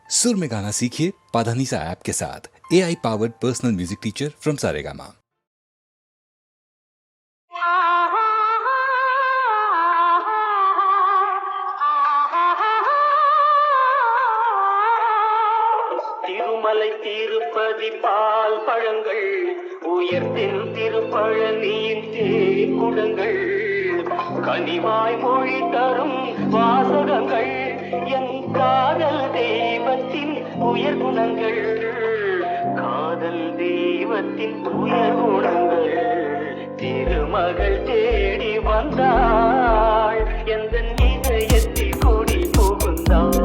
सुर में गाना सीखिए पाधानीसा ऐप के साथ। AI powered personal music teacher from Saregama. Tirumala Tirupati பால் பழங்கள் உயர்த்தின் திருப்பழனியின் தேக்குடங்கள் கனிவாய் மொழி தரும் வாசகங்கள் என் காதல் தெய்வத்தின் உயர் குணங்கள் காதல் தெய்வத்தின் உயர் குணங்கள் திருமகள் தேடி வந்தாள் எந்த இதயத்தில் கூடி புகுந்தாள்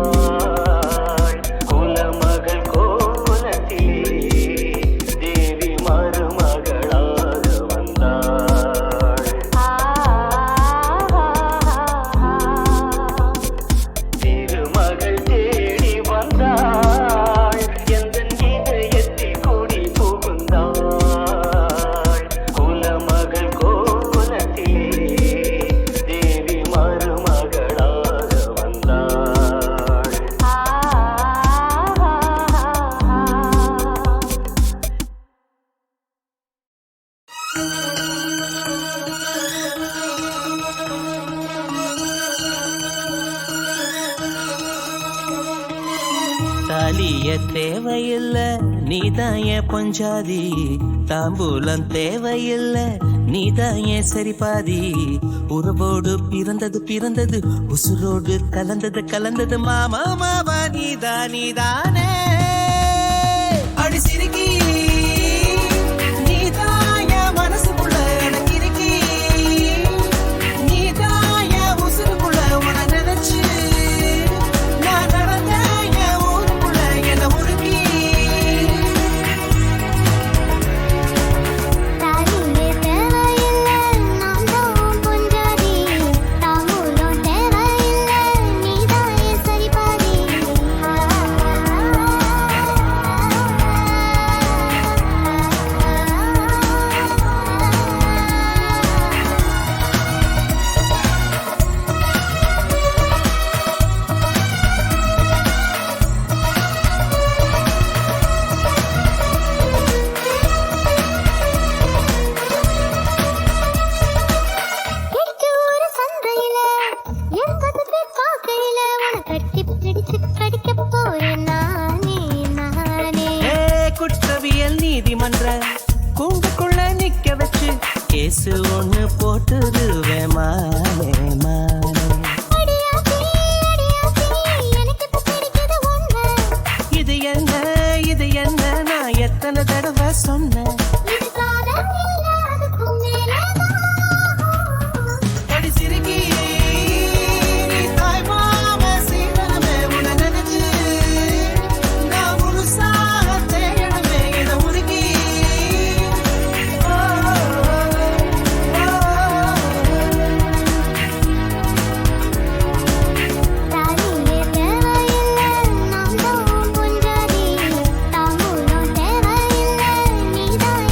தாலிய தேவையில்ல நீதான் என் பொஞ்சாதி, தாம்பூலம் தேவையில்ல நீதான் என் சரிபாதி. உறவோடு பிறந்தது பிறந்தது உசுரோடு கலந்தது கலந்தது மாமா மாமா நீதானே அடி சிரிக்கி நீதான் என் மனசுக்குள்ள அடங்கிருக்கி நீதான் என் உசுருக்குள்ள உன நினைச்சு குற்றவியல் நீதிமன்ற கூண்டுக்குள்ள நிக்க வச்சு கேசு ஒண்ணு போட்டுருவேன் மானே மானே. இது என்ன நான் எத்தனை தடவை சொன்னேன். நீதான்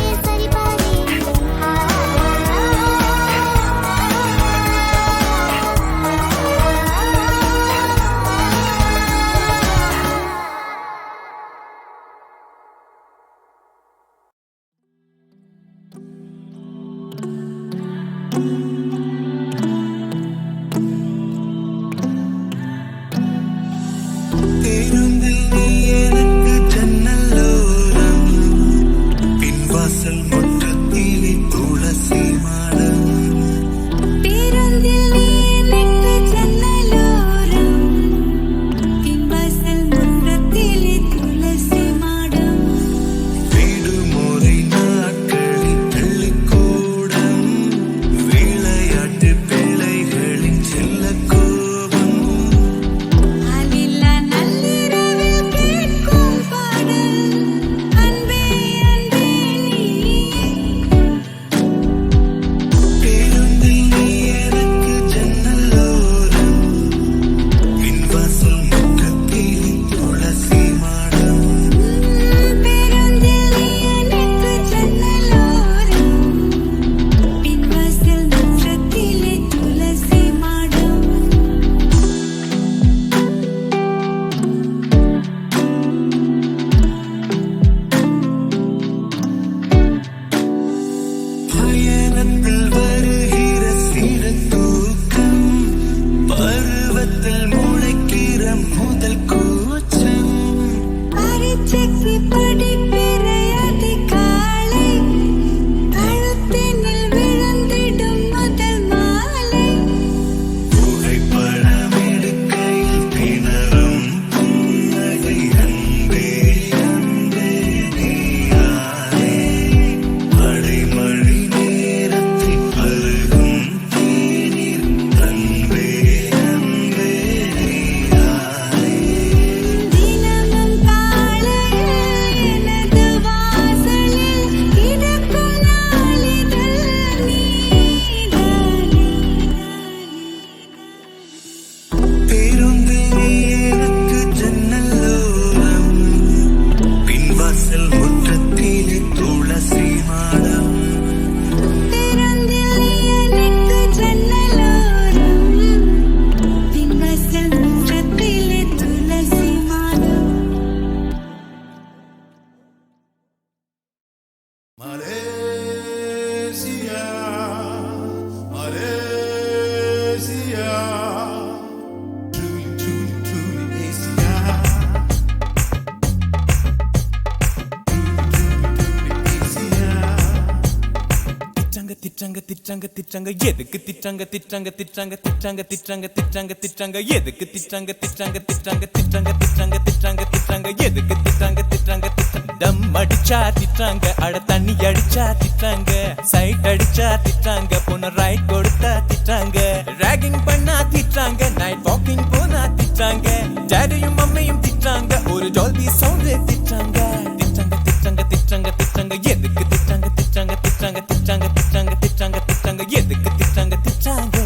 திட்டாங்க திட்டாங்க எதுக்கு திட்டாங்க திட்டாங்க திட்டாங்க திட்டாங்க திட்டாங்க திட்டாங்க திட்டாங்க எதுக்கு திட்டாங்க திட்டாங்க திட்டாங்க திட்டாங்க திட்டாங்க திட்டாங்க திட்டாங்க எதுக்கு திட்டாங்க திட்டாங்க திட்டாங்க டம் அடிச்சா திட்டாங்க அட தண்ணி அடிச்சா திட்டாங்க சைட் அடிச்சா திட்டாங்க பொண்ணு ரைட் கொடுத்தா திட்டாங்க ராகிங் பண்ணா திட்டாங்க நைட் வாக்கிங் போனா திட்டாங்க டாடியும் மம்மியும் திட்டாங்க ஒரு டால்பி சவுண்ட் திட்டாங்க திட்டாங்க திட்டாங்க திட்டாங்க திட்டாங்க எதுக்கு திட்டாங்க திட்டாங்க திட்டாங்க திட்டாங்க திட்டாங்க திட்டாங்க திட்டாங்க எதுக்கு திட்டாங்க திட்டாங்க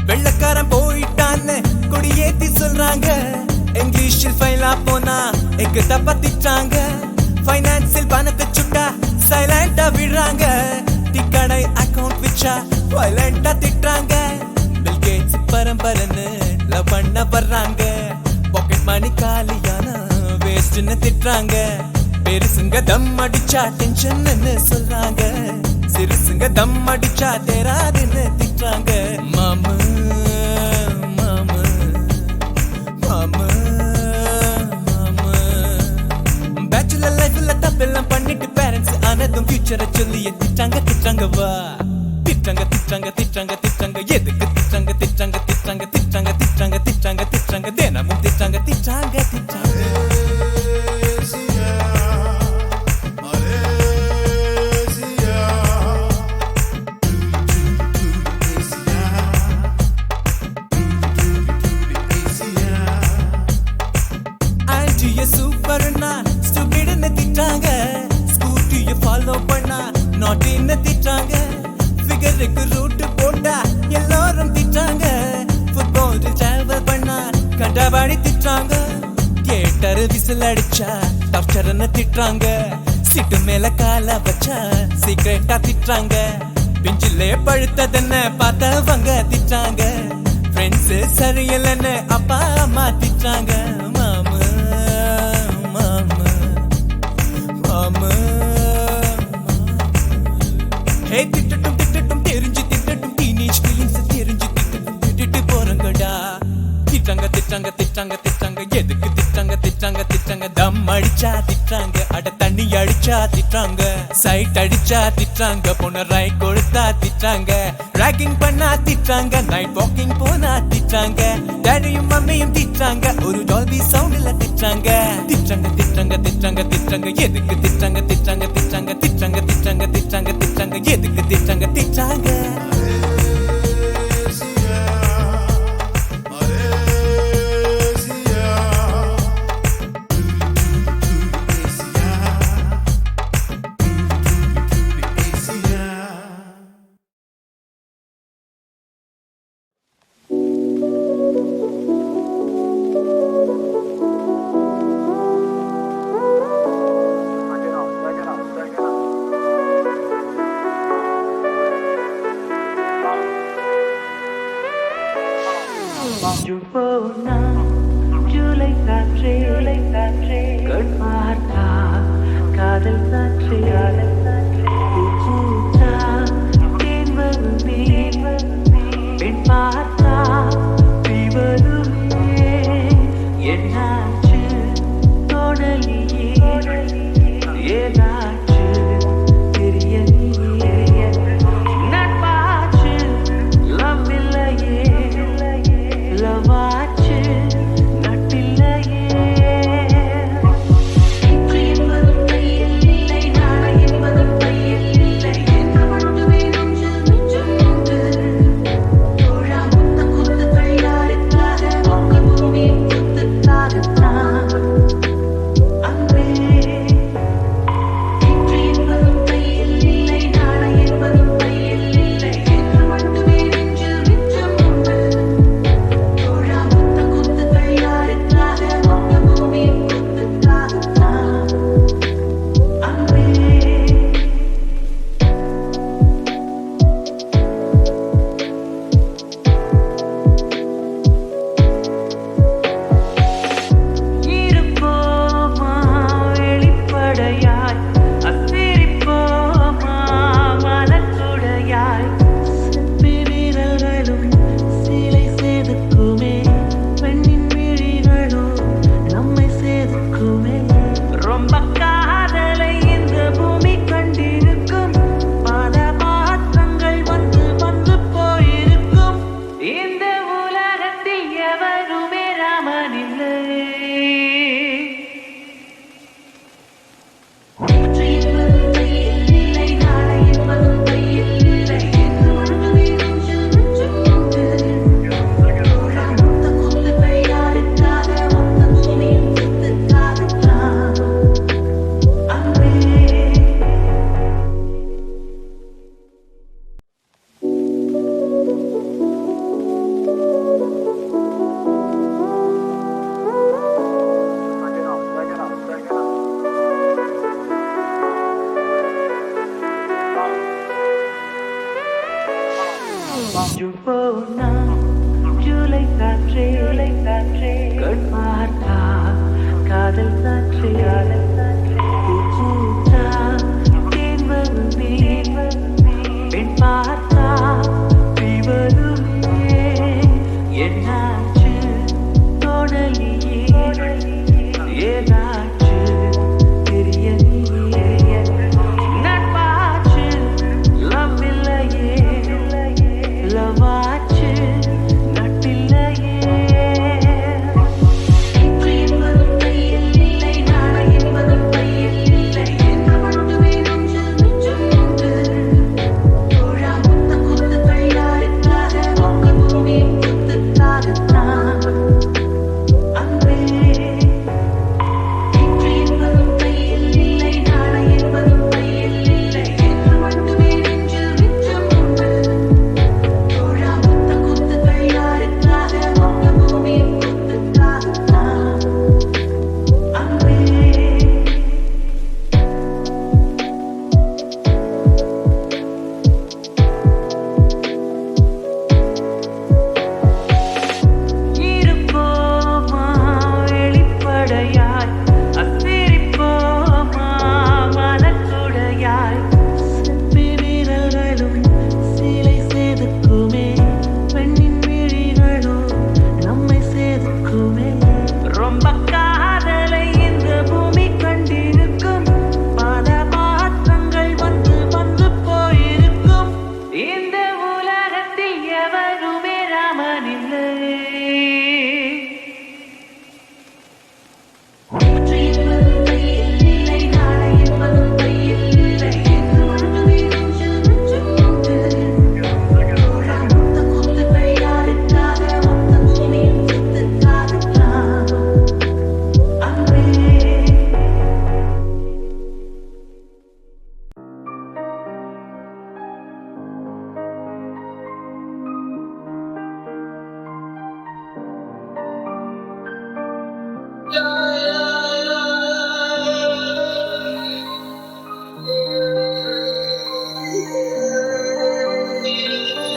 வெள்ளக்காரன் போயிட்டான்னு கொடியேத்தி சொல்றாங்க இங்கிலீஷில் ஃபைலா போனா எக்கு தப்பா திட்டாங்க ஃபைனான்சியல் பணத்தை சுட்டா சைலண்டா விடுறாங்க டிக்கடை அக்கவுண்ட் வச்சா வயலண்டா திட்டுறாங்க பில் கேட்ஸ் பரம்பரைன்னு லவ் பண்ண வர்றாங்க பாக்கெட் மணி காலியான வேஸ்ட்னு திட்டுறாங்க பெருசுங்க தம் அடிச்சா டென்ஷன்னு சொல்றாங்க சிறுசுங்க தம் அடிச்சா தேராதுன்னு திட்டுறாங்க மாமு மாமு மாமு பேச்சுலர் லைஃப்ல தப்பெல்லாம் பண்ணிட்டு பேரண்ட்ஸ் ஆனதும் ஃபியூச்சரை சொல்லி திட்டாங்க திட்டாங்க வா திட்டாங்க திட்டாங்க திட்டாங்க திட்டாங்க எதுக்கு திட்டாங்க திட்டாங்க திட்டாங்க திட்டாங்க திட்டாங்க திட்டாங்க திட்டாங்க தினமும் திட்டாங்க திட்டாங்க திட்டாங்க சூப்பர்னா ஸ்டூபிட்னு திட்டாங்க ஸ்கூட்டிய ஃபாலோ பண்ணா நாட்டின்னு திட்டாங்க ஃபிகருக்கு ரூட் போட்டா எல்லாரும் திட்டாங்க ஃபுட்பால் டிராவல் பண்ணா கண்டபாடி திட்டாங்க தியேட்டர் விசில் அடிச்சா டார்ச்சர்னு திட்டாங்க சீட்டு மேல கால வச்சா சீக்கிரட்டா திட்டாங்க பிஞ்சிலே பழுத்ததுன்னு பார்த்தவங்க திட்டாங்க ஃப்ரெண்ட்ஸ் சரியில்லைன்னு அப்பா அம்மா திட்டாங்க மாமா மாமா மாமா ஹே திட்டட்டும் திட்டட்டும் தெரிஞ்சு திட்டட்டும் டீனேஜ் ஃபீலிங்ஸ் தெரிஞ்சு திட்டட்டும் திட்டிட்டு போறங்கடா திட்டாங்க திட்டாங்க திட்டாங்க திட்டாங்க எதுக்கு திட்டாங்க திட்டாங்க திட்டாங்க தம் அடிச்சா திட்டாங்க அட தண்ணி அடிச்சா திட்டாங்க சைட் அடிச்சா திட்டாங்க பொண்ணு ரைட் கொடுத்தா திட்டாங்க ராகிங் பண்ணா திட்டாங்க நைட் வாக்கிங் போனா திட்டாங்க டாடியும் மம்மியும் திட்டாங்க ஒரு டால்பி சவுண்ட்ல திட்டாங்க திட்டாங்க திட்டாங்க திட்டாங்க திட்டாங்க எதுக்கு திட்டாங்க திட்டாங்க திட்டாங்க திட்டாங்க திட்டாங்க திட்டாங்க திட்டாங்க எதுக்கு திட்டாங்க திட்டாங்க போனா ஜூலை காற்றே கண் பார்த்தா காதல் காற்றே பூச்சா தேன் வருமே பெண் பார்த்தா தீ வருமே என்னாச்சு தோணலியே ஏதாச்சு தெரியலையே நட்பாச்சு லவ் இல்லையே லவாச்சு நட்டில்லையே இன்று என்பதும் கையில் இல்லை நாளை என்பதும்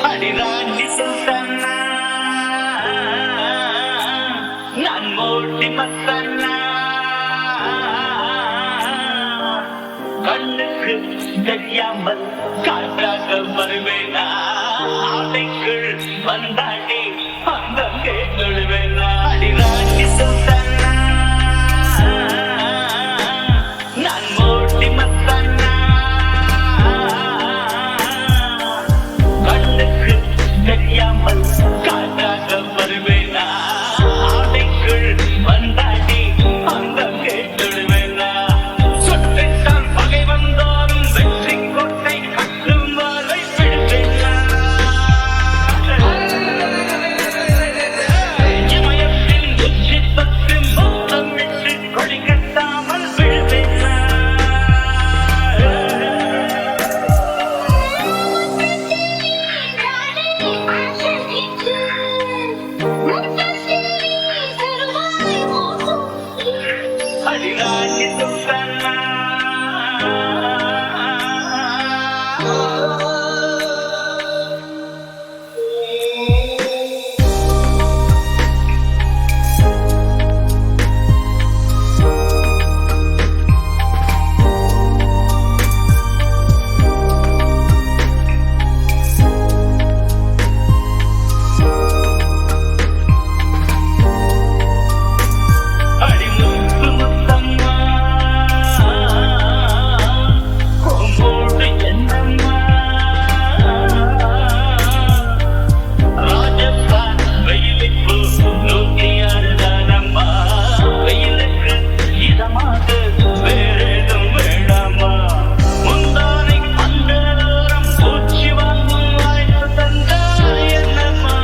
அடிராண்டி சுல்தானா நான் மோட்டி மத்தானா கண்ணுக்கு தெரியாமல் காற்றாக வருவேனா ஆடைக்குள் வந்தாடி அந்த கேள்வேனா அடிராண்டி சுல்தானா நான் மோட்டி மத்தானா கண்ணுக்கு தெரியாமல் காற்றாக வருவேனா ஆடைக்குள் வந்தாடி அந்த கேள்வேனா சுற்றித்தான் பகை வந்தாலும் வெற்றி கோட்டை கட்டும் வரை விடுவேனா இமயத்தின் உச்சி தொட்டு மொத்தம் விட்டு கொடி கட்டாமல் விழுவேனா அடிராண்டி சுல்தானா அடிமுத்து முத்தம்மா கோம்போடு என்னம்மா ராஜஸ்தான் வெயிலுக்கு 106 தானம்மா வெயிலுக்கு இதமாக வேறேதும் வேண்டாமா முந்தானை அந்தரம் பூச்சி வாங்கும் வாய்ப்பு தந்தாய் என்னம்மா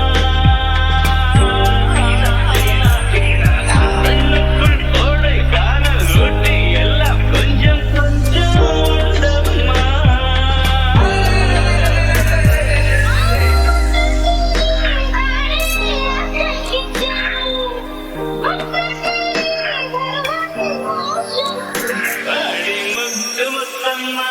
கண்ணுக்குள் கோடை காணல் ஊட்டி எல்லாம் கொஞ்சம் கொஞ்சம் உண்டம்மா அடிமுத்து முத்தம்மா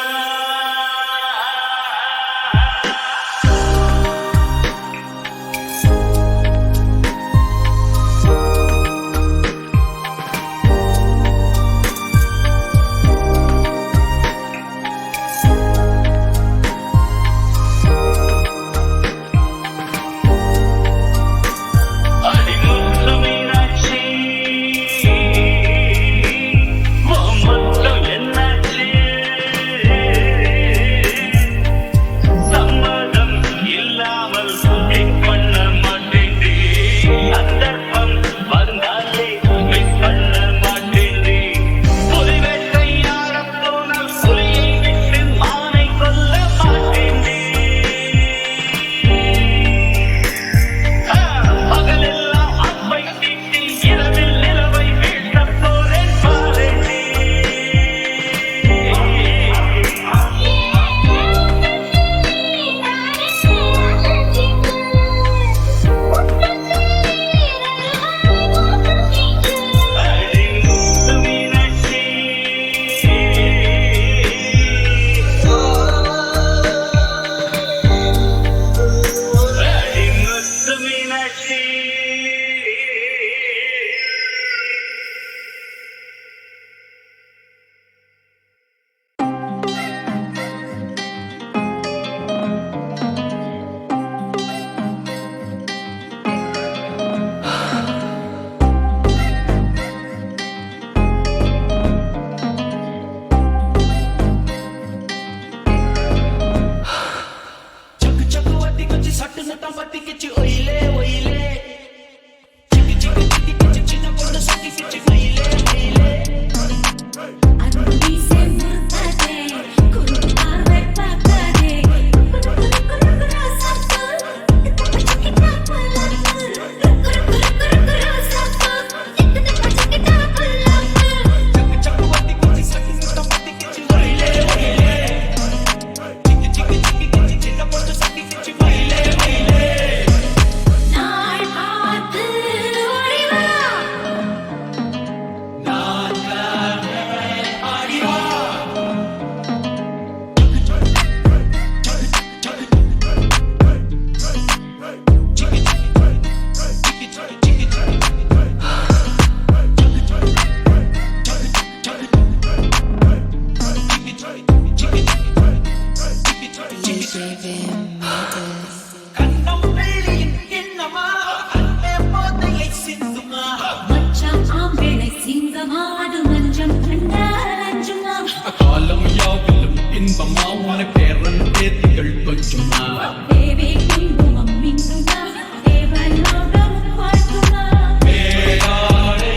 பேரன் பேத்திகள் கொஞ்சமா தேவி குங்குமம் மின்னுமா தேவலோகம் வாழ்த்துமா பேராடை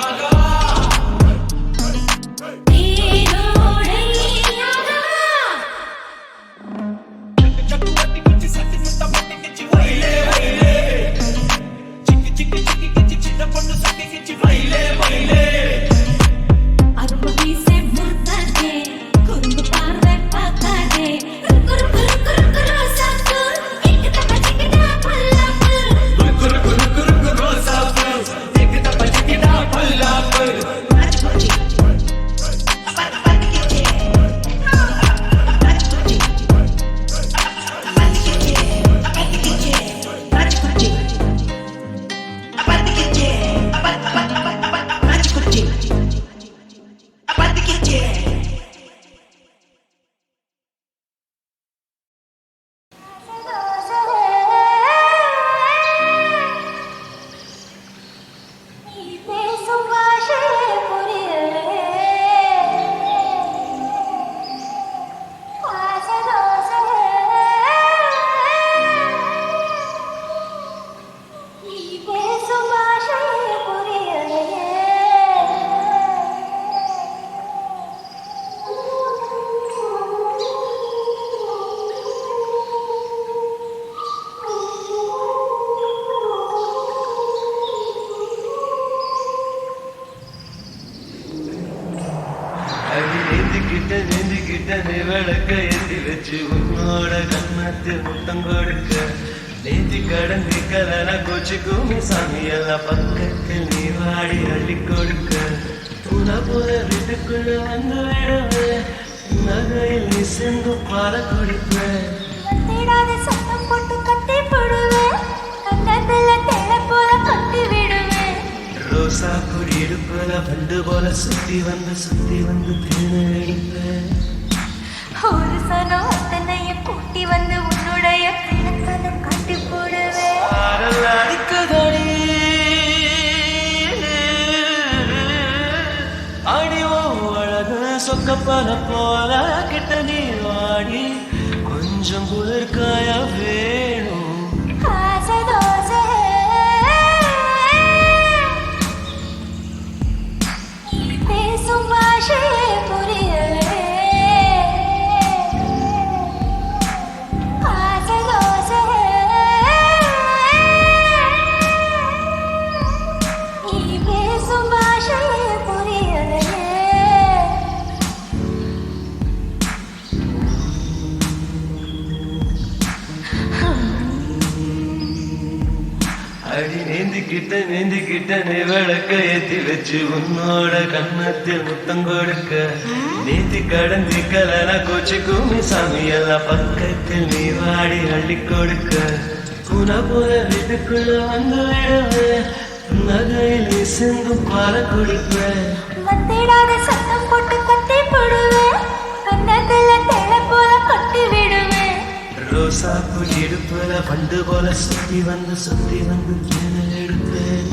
ஆகா நீரோடை ஆகா சக்குவத்தி குச்சி சட்டி சுத்த பட்டி கிச்சி வைலே வைலே சிக்கி சிக்கி சிக்கி கிச்சி சின்ன பொண்ணு சட்டி கிச்சி வைலே வைலே அரும்பு வீசே முறுக்காதே குறும்பு பார்வை பார்க்காதே குறு குறு குறு குறு சாக்கு இக்கட்ட பச்சிக்கிட்டா பல்லாக்கு குரு குரு குரு குரு ரோசாப்பு எக்கிட்ட பச்சிக்கிடா பல்லாப்பு நீ பேசும் பாஷை புரியலே வாசதோசை நீ பேசும் பாஷை புரியலே அடி நெஞ்சுக்கிட்ட நீ விளக்க ஏத்தி வச்சு உன்னோட கண்ணத்தில் முத்தம் கொடுக்க நேத்தி கடந்து கலன கோச்சுக்குமி சாமி எல்லாம் பக்கத்தில் நீ வாடி அள்ளி கொடுக்க துணை போல வீட்டுக்குள்ள வந்து விடுவேன் நகையில் நீ சென்று பால குடிப்பேன் தேடாத சத்தம் போட்டு கத்தி போடுவேன் கண்ணத்துல தேட போல கட்டி விடுவேன் ரோசா கொடி எடுப்பல பண்டு போல சுத்தி வந்து தேன எடுப்பேன் ஒரு சனம் அத்தனையும் கூட்டி வந்து உன்னுடைய கண்ணத்தனம் கட்டி போடுவேன் ஆடல் அடிக்கதடி அடிவோ அழகு சொக்கப்பன போல கிட்ட நீ வாடி கொஞ்சம் குளிர்காய வேணும் ஆசை தோசை நீ பேசும் பாஷை புரியலே ஆசை தோசை நீ பேசும் பாஷை புரியலே அடி நேந்திக்கிட்ட நீ விளக்க ஏத்தி வச்சு உன்னோட கண்ணத்தில் முத்தம் கொடுக்க நேத்தி கடந்தி கலன கோச்சுக்குமி சாமி எல்லாம் பக்கத்தில் நீ வாடி அள்ளி கொடுக்க புன போல வீட்டுக்குள்ள வந்து விடுவேன் நகையில் நீ சென்று பால குடிப்பேன் வந்திடாத சத்தம் போட்டு கத்தி போடுவேன் கண்ணத்துல தேட போல கட்டி விடுவேன் ரோசா பூ இடுப்புல பண்டு போல சுத்தி வந்து தேன எடுப்பேன்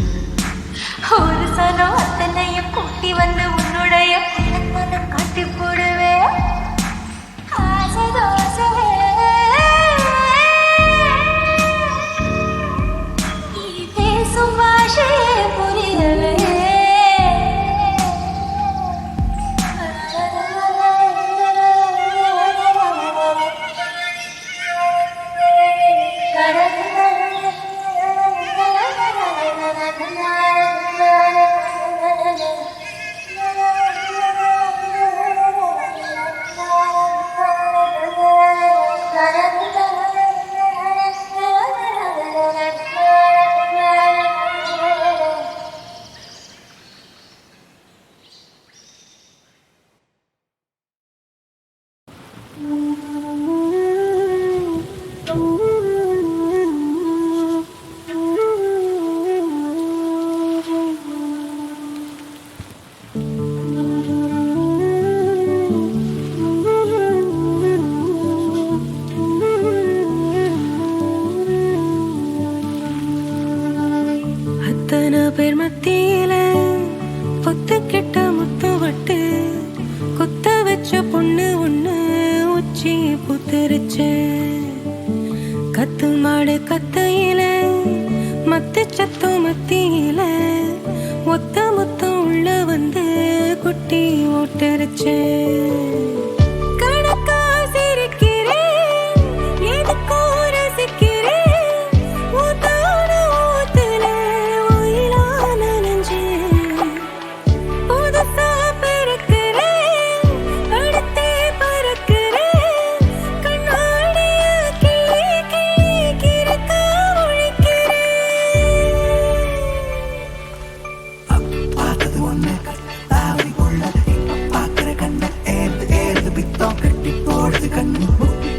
ஒரு சனம் அத்தனையும் கூட்டி வந்து உன்னுடைய கண்ணத்தனம் காட்டி போடுவேன் ஆசை தோசை நீ பேசும் பாஷை புரியலே பத்து மாடு கத்தையில மத்து சத்தம் மத்தியில ஒத்த மொத்தம் உள்ள வந்து குட்டி ஓட்டரிச்சு கணக்கா சிரிக்கிறேன் எதுக்கோ ரசிக்கிறேன் ஊத்தான ஊத்துல ஒயிலா நனைஞ்சேன் புதுசா பிறக்கிறேன் அடுத்தே பறக்கிறேன் கண்ணாடிய கிளி கிளி கிறுக்கா ஒழிக்கிறேன் பார்த்தது ஒண்ணு தாவடி கொள்ள இப்ப பாக்குற கண்ண ஏறுது ஏறுது பித்தம் கட்டி போடுது கண்ணு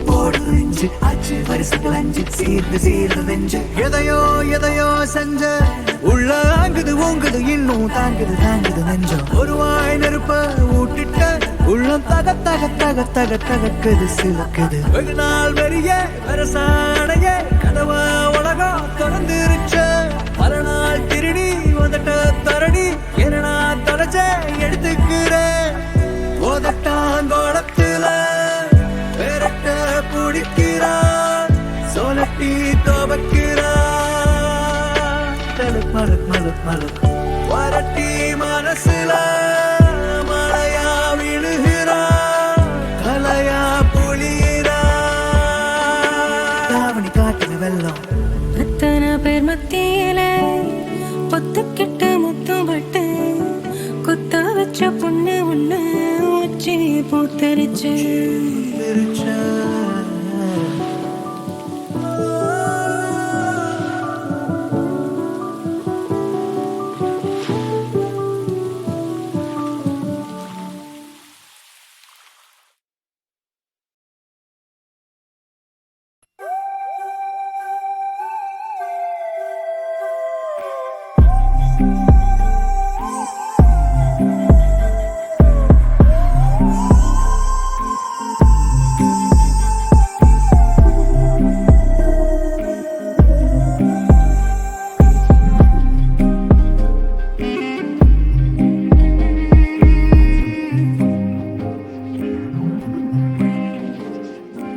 போடுது நெஞ்சு ஆச்சு வருஷங்கள் அஞ்சு சீர்ந்து சீர்ந்து நெஞ்சு எதையோ எதையோ செஞ்ச உள்ள ஆங்குது ஓங்குது இன்னும் தாங்குது தாங்குது நெஞ்சம் ஒரு வாய் நெருப்ப ஊட்டிட்ட உள்ளம் தக தக தக தக தகக்குது சிலக்குது வெகு நாள் வெறிய வரசாடைய கனவா உலகம் திறந்துருச்ச பல நாள் திருடி வந்துட்ட தரணி என்னடா தொலைச்ச எடுத்துக்கிறேன் போதட்டாங்கோளத்துல விரட்ட பிடிக்கிறான் சொலட்டி துவக்கிறான் மலக் மலக் மலக் மலக் வரட்டி மனசுல மழையா விழுகிறான் கலையா புளிகிறான் தாவணி காட்டுன வெள்ளம் அத்தனை பேர் மத்தியில பொத்துக்கிட்ட முத்தம் பட்டு குத்த வச்ச பொண்ணு ஒண்ணு உச்சி பூத்தரிச்சு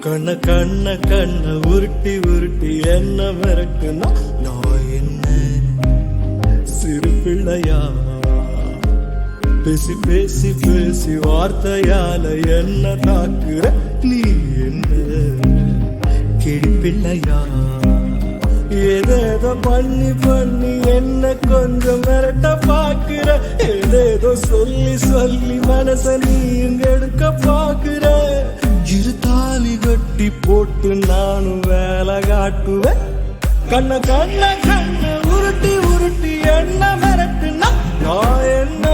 கண்ண கண்ண கண்ண உருட்டி உருட்டி என்ன மிரட்டுனா நான் என்ன சிறு பிள்ளையா பேசி பேசி பேசி வார்த்தையால என்ன தாக்குற நீ என்ன கிடி பிள்ளையா ஏதேதோ பண்ணி பண்ணி என்ன கொஞ்சம் மிரட்ட பாக்குற ஏதேதோ சொல்லி சொல்லி மனச நீ எடுக்க பாக்குற இரு தாலி கட்டி போட்டு நானும் வேலை காட்டுவேன் கண்ண கண்ண கண்ண உருட்டி உருட்டி என்ன மிரட்டுனா நான் என்ன